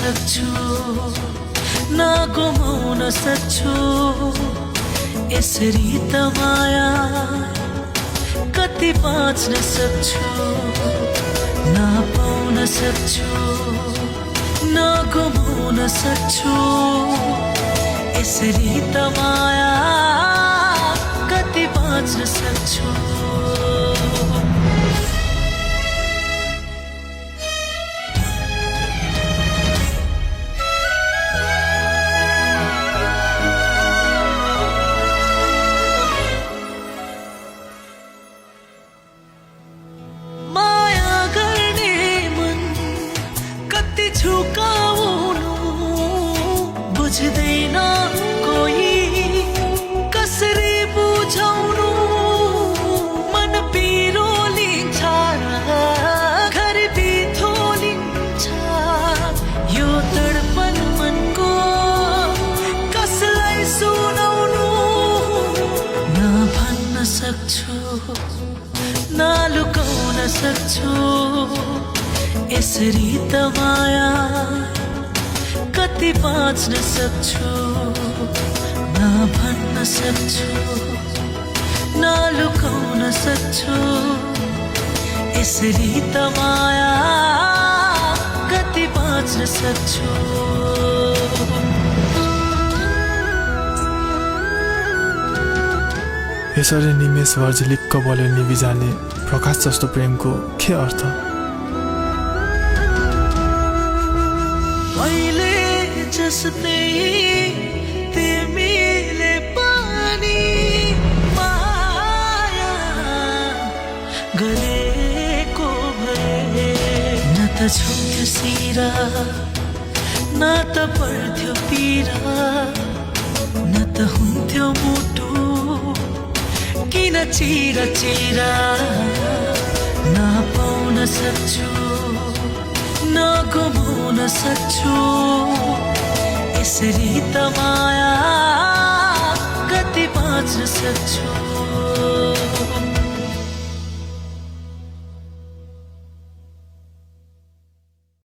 सक्छु नगुमाउन सक्छु यसरी त माया कति बाँच्न सक्छु नपाउन सक्छु नगुमाउन सक्छु यसरी त माया कति बाँच्न सक्छु बुझ्दैन कोही कसरी बुझाउनु मन पिरो लिन्छ घर बिथोलिन्छ यो तडपन मनको कसलाई सुनाउनु न भन्न सक्छु न लुकाउन सक्छु यसरी त माया कति बाँच्न सक्छु न भन्न सक्छु न लुकाउन सक्छु यसरी त माया कति बाँच्न सक्छु यसरी निमेषभर झिलिक्क बलेर निभिजाने प्रकाश जस्तो प्रेमको के अर्थ जस्तै तिमीले पनि माया गरेको भए न त छुन्थ्यो सिरा न त पर्थ्यो पीरा न त हुन्थ्यो मुटु किन चिरा चिरा नपाउन सक्छु नगुमाउन सक्छु यसरी त माया कति बाँच्न सक्छु